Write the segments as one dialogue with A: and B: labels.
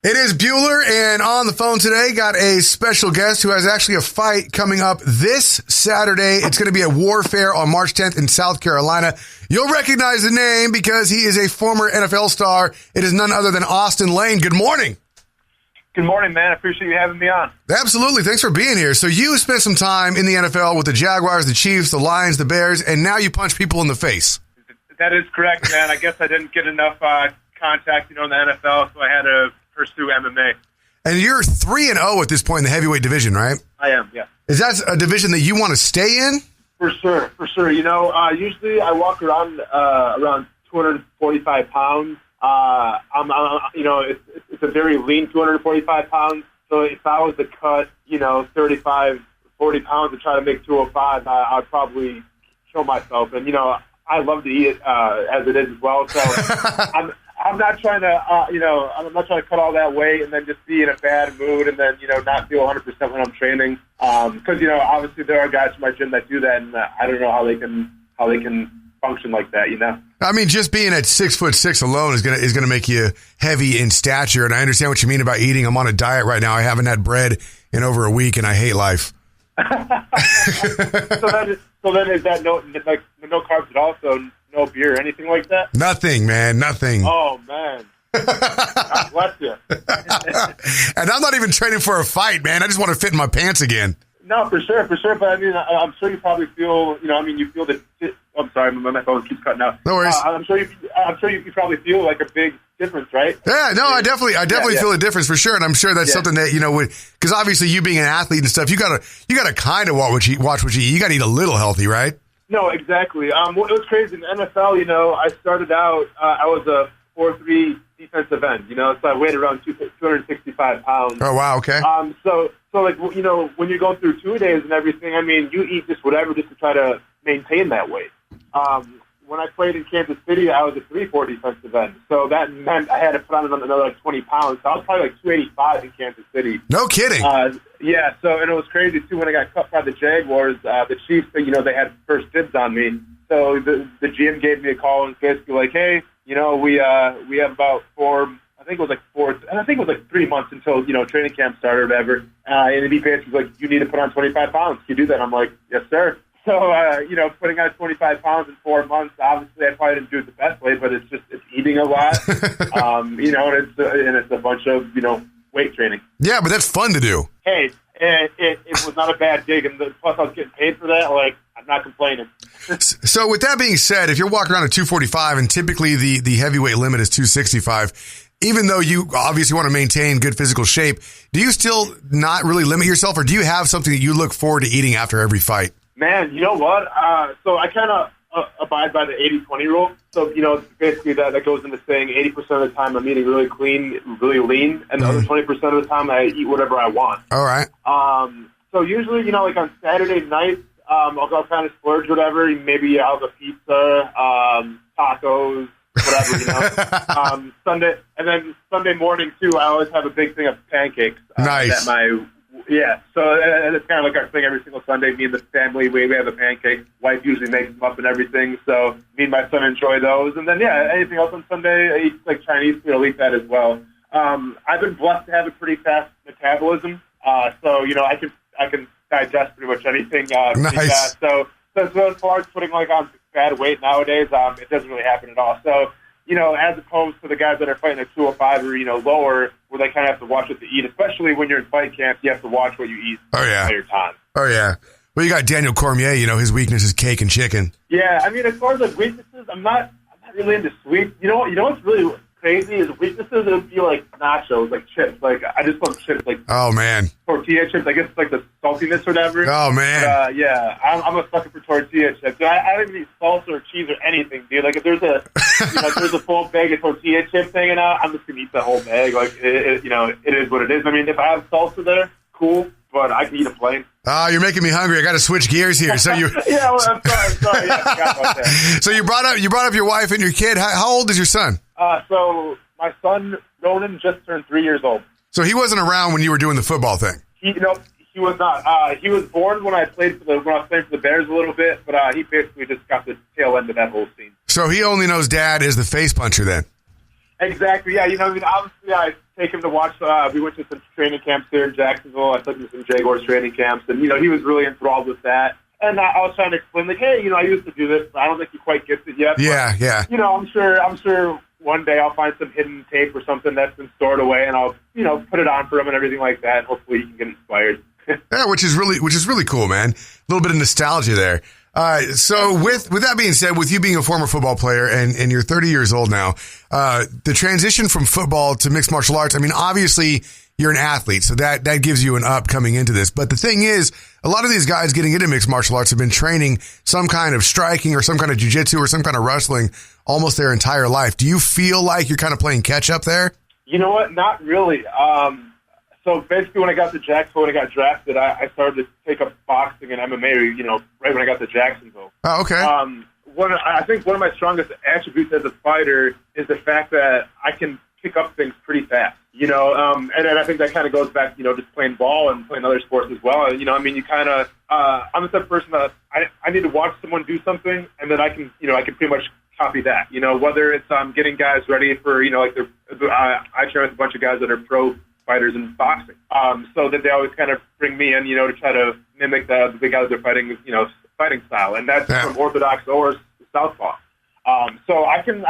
A: It is Bueller, and on the phone today, got a special guest who has actually a fight coming up this Saturday. It's going to be at WarFare on March 10th in South Carolina. You'll recognize the name because he is a former NFL star. It is none other than Austen Lane. Good morning.
B: Good morning, man. I appreciate you having me on.
A: Absolutely. Thanks for being here. So you spent some time in the NFL with the Jaguars, the Chiefs, the Lions, the Bears, and now you punch people in the face.
B: That is correct, man. I guess I didn't get enough contact, in the NFL, so I had to pursue MMA.
A: And you're 3-0 at this point in the heavyweight division, right?
B: I am, yeah.
A: Is that a division that you want to stay in?
B: For sure. Usually I walk around 245 pounds. It's a very lean 245 pounds. So if I was to cut, 35, 40 pounds and try to make 205, I'd probably kill myself. And, I love to eat it as it is as well. So I'm not trying to, I'm not trying to cut all that weight and then just be in a bad mood and then, not feel 100% when I'm training. Because, obviously there are guys in my gym that do that, and I don't know how they can function like that, I
A: mean, just being at 6'6" alone is gonna make you heavy in stature. And I understand what you mean about eating. I'm on a diet right now. I haven't had bread in over a week, and I hate life.
B: So then is that no carbs at all? So no beer or anything like that?
A: Nothing, man. Nothing.
B: Oh, man. God bless you.
A: And I'm not even training for a fight, man. I just want to fit in my pants again.
B: No, for sure. But I mean, I'm sure you probably feel, you feel the. I'm sorry, my phone keeps cutting out.
A: No worries.
B: I'm sure you probably feel like a big difference, right?
A: Yeah, no, I definitely feel a difference for sure, and I'm sure that's something that because obviously you being an athlete and stuff, you gotta kind of watch what you eat. You gotta eat a little healthy, right?
B: No, exactly. It was crazy in the NFL. I started out. I was a 4-3 defensive end. So I weighed around 265 pounds.
A: Oh wow, okay.
B: So like when you're going through 2 days and everything, I mean, you eat just whatever just to try to maintain that weight. When I played in Kansas City, I was a 3-4 defensive end. So that meant I had to put on another 20 pounds. So I was probably like 285 in Kansas City.
A: No kidding.
B: Yeah. So, and it was crazy too when I got cut by the Jaguars. The Chiefs, they had first dibs on me. So the GM gave me a call and basically like, hey, we have about 3 months until training camp started or whatever. And he basically was like, you need to put on 25 pounds. Can you do that? I'm like, yes, sir. So, putting on 25 pounds in 4 months, obviously I probably didn't do it the best way, but it's eating a lot, and it's a bunch of, weight training.
A: Yeah, but that's fun to do.
B: Hey, it was not a bad gig, and plus I was getting paid for that, like, I'm not complaining.
A: So with that being said, if you're walking around at 245 and typically the heavyweight limit is 265, even though you obviously want to maintain good physical shape, do you still not really limit yourself, or do you have something that you look forward to eating after every fight?
B: Man, you know what? So I kind of abide by the 80-20 rule. So, basically that goes into saying 80% of the time I'm eating really clean, really lean, and the other 20% of the time I eat whatever I want.
A: All right.
B: So usually, like on Saturday nights, I'll go kind of splurge whatever. Maybe I'll have a pizza, tacos, whatever, Sunday morning, too, I always have a big thing of pancakes.
A: Nice.
B: So it's kind of like our thing every single Sunday. Me and the family, we have a pancake. Wife usually makes them up and everything, so me and my son enjoy those. And then, anything else on Sunday, I eat like Chinese food, I'll eat that as well. I've been blessed to have a pretty fast metabolism, so, I can digest pretty much anything pretty fast. So as far as putting on bad weight nowadays, it doesn't really happen at all. So, as opposed to the guys that are fighting at 205 or, lower, where they kind of have to watch what to eat, especially when you're in fight camp, you have to watch what you eat.
A: Oh, yeah.
B: Your time.
A: Oh, yeah. Well, you got Daniel Cormier, his weakness is cake and chicken.
B: Yeah, I mean, as far as weaknesses, I'm not really into sweets. You know what's really crazy is weaknesses. It would be like nachos, like chips. Like I just love chips, like
A: oh man,
B: tortilla chips. I guess it's like the saltiness or whatever.
A: Oh man,
B: but, I'm a sucker for tortilla chips. I don't even eat salsa or cheese or anything, dude. Like if there's a there's a full bag of tortilla chips hanging out, I'm just gonna eat the whole bag. Like it is what it is. I mean, if I have salsa there, cool. But I can eat a plain.
A: Oh, you're making me hungry. I got to switch gears here. So you,
B: I'm sorry. Yeah, I forgot about that.
A: So you brought up your wife and your kid. How old is your son?
B: So my son Ronan just turned 3 years old.
A: So he wasn't around when you were doing the football thing.
B: He was not. He was born when I was playing for the Bears a little bit, but he basically just got the tail end of that whole scene.
A: So he only knows Dad is the face puncher then.
B: Exactly. Yeah. Obviously, take him to watch. We went to some training camps here in Jacksonville. I took him to some Jaguars training camps, and he was really enthralled with that. And I was trying to explain, like, hey, I used to do this, but I don't think he quite gets it yet.
A: Yeah,
B: but,
A: yeah.
B: I'm sure one day I'll find some hidden tape or something that's been stored away, and I'll put it on for him and everything like that. And hopefully he can get inspired.
A: Yeah, which is really cool, man. A little bit of nostalgia there. So with that being said, with you being a former football player and you're 30 years old now, the transition from football to mixed martial arts, I mean, obviously you're an athlete, so that gives you an up coming into this. But the thing is, a lot of these guys getting into mixed martial arts have been training some kind of striking or some kind of jiu-jitsu or some kind of wrestling almost their entire life. Do you feel like you're kind of playing catch up there?
B: You know what? Not really. So basically, when I got to Jacksonville, when I got drafted, I started to take up boxing and MMA, right when I got to Jacksonville.
A: Oh, okay.
B: I think one of my strongest attributes as a fighter is the fact that I can pick up things pretty fast, and I think that kind of goes back, just playing ball and playing other sports as well. I'm the type of person that I need to watch someone do something, and then I can pretty much copy that, whether it's getting guys ready for, I train with a bunch of guys that are pro fighters in boxing, so that they always kind of bring me in, to try to mimic the big guys they're fighting, fighting style, and that's from orthodox or southpaw. So I can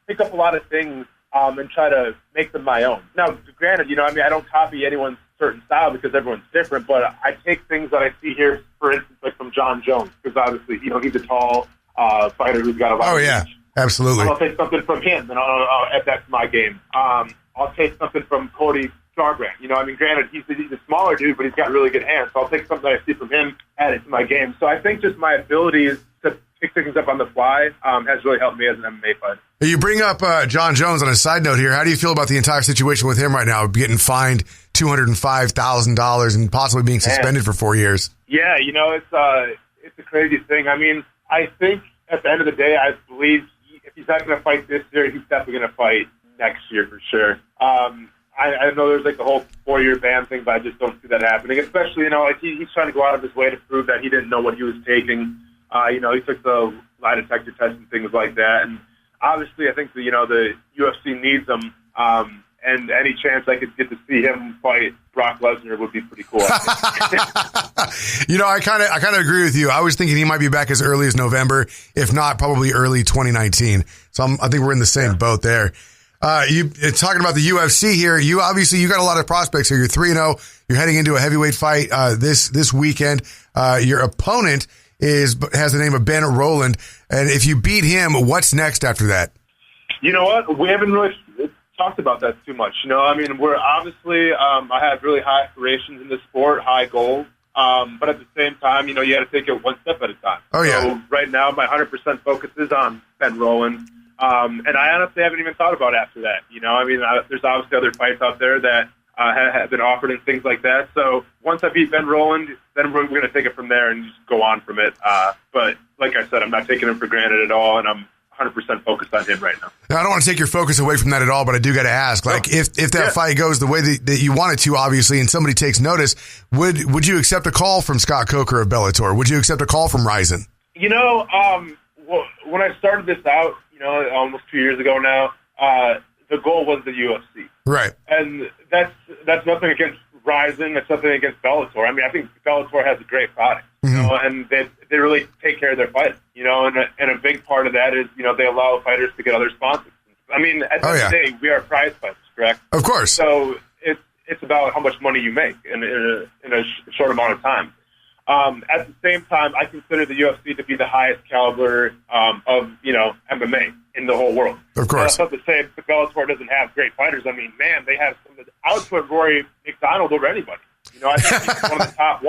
B: pick up a lot of things and try to make them my own. Now, granted, I don't copy anyone's certain style because everyone's different, but I take things that I see here, for instance, like from John Jones, because obviously, he's a tall fighter who's got a lot of reach.
A: Absolutely.
B: I'll take something from him, and I'll add that to my game. I'll take something from Cody Garbrandt. Granted, he's a smaller dude, but he's got really good hands. So I'll take something that I see from him, add it to my game. So I think just my abilities to pick things up on the fly has really helped me as an MMA fighter.
A: You bring up John Jones on a side note here. How do you feel about the entire situation with him right now, getting fined $205,000 and possibly being suspended for 4 years? Yeah,
B: it's a crazy thing. I think at the end of the day, I believe if he's not going to fight this year, he's definitely going to fight next year for sure. I know there's the whole 4-year ban thing, but I just don't see that happening. Especially, he's trying to go out of his way to prove that he didn't know what he was taking. He took the lie detector test and things like that. And obviously, I think the UFC needs him. And any chance I could get to see him fight Brock Lesnar would be pretty cool.
A: I kind of agree with you. I was thinking he might be back as early as November, if not probably early 2019. So I think we're in the same boat there. Talking about the UFC here, you got a lot of prospects here. You're 3-0. You're heading into a heavyweight fight this weekend. Your opponent has the name of Ben Rowland, and if you beat him, what's next after that? You know what? We haven't really talked about that too much. We're obviously I have really high aspirations in this sport, high goals. But at the same time, you got to take it one step at a time. Oh yeah. So right now, my 100% focus is on Ben Rowland. And I honestly haven't even thought about after that. There's obviously other fights out there that have been offered and things like that. So once I beat Ben Rowland, then we're going to take it from there and just go on from it. But like I said, I'm not taking him for granted at all, and I'm 100% focused on him right now. Now, I don't want to take your focus away from that at all, but I do got to ask, if that fight goes the way that you want it to, obviously, and somebody takes notice, would you accept a call from Scott Coker of Bellator? Would you accept a call from Ryzen? When I started this out, almost 2 years ago now, the goal was the UFC. Right. And that's nothing against Ryzen. That's nothing against Bellator. I think Bellator has a great product, and they really take care of their fighters, and a big part of that is, they allow fighters to get other sponsors. At the end of the day, we are prize fighters, correct? Of course. So it's about how much money you make in a short amount of time. At the same time, I consider the UFC to be the highest caliber of MMA in the whole world. Of course. That's not to say that Bellator doesn't have great fighters. They have some of the, I would put Rory McDonald over anybody. I think he's one of the top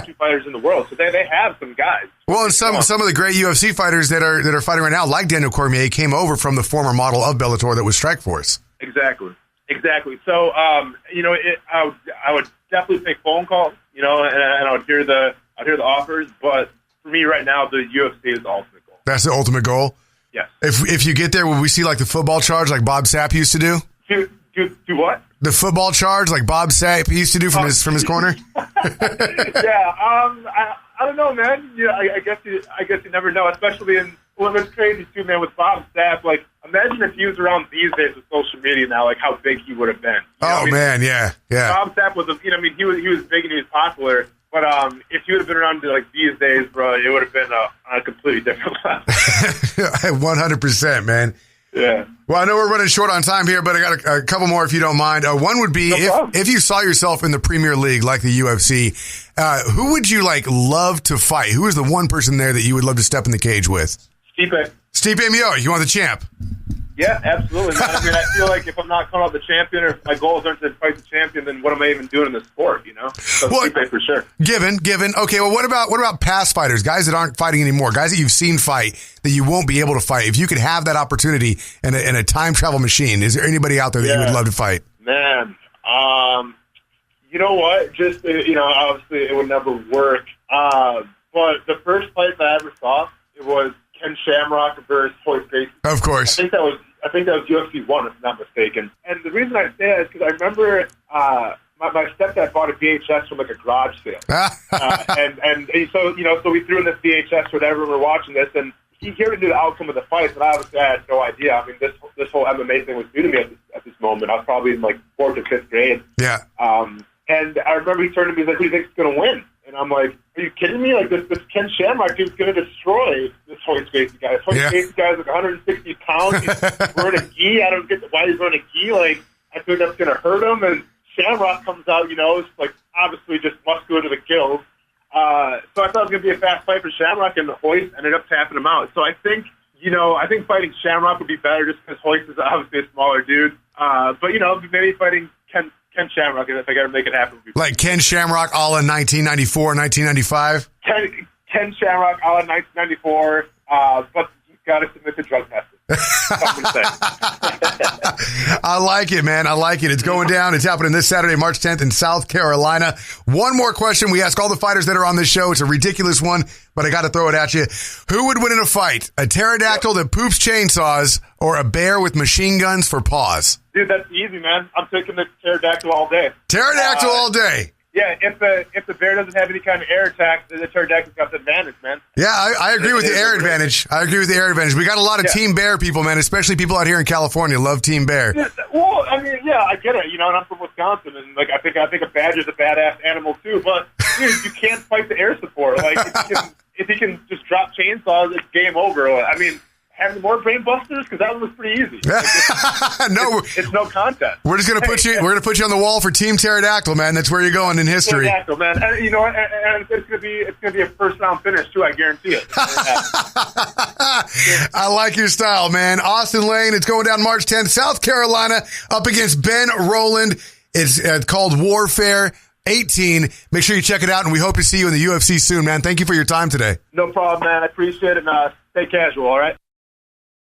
A: two fighters in the world. So they have some guys. Well, and some of the great UFC fighters that are fighting right now, like Daniel Cormier, came over from the former model of Bellator that was Strikeforce. Exactly. So, I would definitely take phone calls, and I would hear the offers. But for me right now, the UFC is the ultimate goal. That's the ultimate goal? Yes. If you get there, will we see the football charge like Bob Sapp used to do? Do what? The football charge like Bob Sapp used to do from his corner? I don't know, man. I guess you never know, especially in it's crazy too, man, with Bob Sapp.
B: imagine if he was around these days with social media now, like how big he would have been.
A: Man, yeah.
B: Bob Sapp was, he was big and he was popular. But if he would have been around like these days, bro, it would have been on a completely different level.
A: 100%, man.
B: Yeah.
A: Well, I know we're running short on time here, but I got a couple more if you don't mind. One would be if you saw yourself in the Premier League like the UFC, who would you love to fight? Who is the one person there that you would love to step in the cage with?
B: Stipe
A: Miocic, you want the champ?
B: Yeah, absolutely. Man. I mean, I feel like if I'm not coming out the champion, or if my goals aren't to fight the champion, then what am I even doing in the sport? So Stipe for sure.
A: Given. Okay, well, what about past fighters, guys that aren't fighting anymore, guys that you've seen fight that you won't be able to fight? If you could have that opportunity in a time travel machine, is there anybody out there that you would love to fight?
B: Man, you know what? Just obviously it would never work. But the first fight that I ever saw, it was Ken Shamrock versus Hoyt Gracie.
A: Of course.
B: I think that was UFC 1, if I'm not mistaken. And the reason I say that is because I remember my stepdad bought a VHS from a garage sale. and so we threw in this VHS, whatever, and we're watching this, and he heard the outcome of the fight, but obviously I had no idea. I mean, this whole MMA thing was new to me at this moment. I was probably in 4th or 5th grade.
A: Yeah.
B: And I remember he turned to me and was like, who do you think is going to win? And I'm like, are you kidding me? This Ken Shamrock dude's going to destroy this Hoyt Gracie guy. This Hoyt Gracie guy is 160 pounds. He's wearing a gi. I don't get why he's wearing a gi. I think that's going to hurt him. And Shamrock comes out, it's obviously just muscular to the gills. So I thought it was going to be a fast fight for Shamrock, and Hoyt ended up tapping him out. So I think fighting Shamrock would be better just because Hoyt is obviously a smaller dude. But maybe fighting Ken Shamrock, if I got to make it happen.
A: Like Ken Shamrock, all in 1994, 1995?
B: Ken Shamrock, all in 1994, but you've got to submit to drug testing.
A: I like it, man. I like it. It's going down. It's happening this Saturday, March 10th in South Carolina. One more question. We ask all the fighters that are on this show. It's a ridiculous one, but I got to throw it at you. Who would win in a fight? A pterodactyl that poops chainsaws or a bear with machine guns for paws?
B: Dude, that's easy, man. I'm taking the pterodactyl all day.
A: Pterodactyl all day.
B: Yeah, if the bear doesn't have any kind of air attack, the pterodactyl's got the advantage, man.
A: Yeah, I agree with the air advantage. We got a lot of Team Bear people, man, especially people out here in California love Team Bear.
B: Yeah, well, I mean, yeah, I get it. And I'm from Wisconsin, and I think a badger's a badass animal too. But dude, you can't fight the air support. If he can just drop chainsaws, it's game over. I mean, having more brain busters, because that one was pretty easy. It's no contest.
A: We're just gonna put you. We're gonna put you on the wall for Team Pterodactyl, man. That's where you're going in history.
B: Pterodactyl, man. And and it's gonna be a first round finish too. I guarantee it.
A: I like your style, man. Austen Lane. It's going down March 10th, South Carolina, up against Ben Rowland. It's called WarFare 18. Make sure you check it out, and we hope to see you in the UFC soon, man. Thank you for your time today.
B: No problem, man. I appreciate it. And stay casual. All right.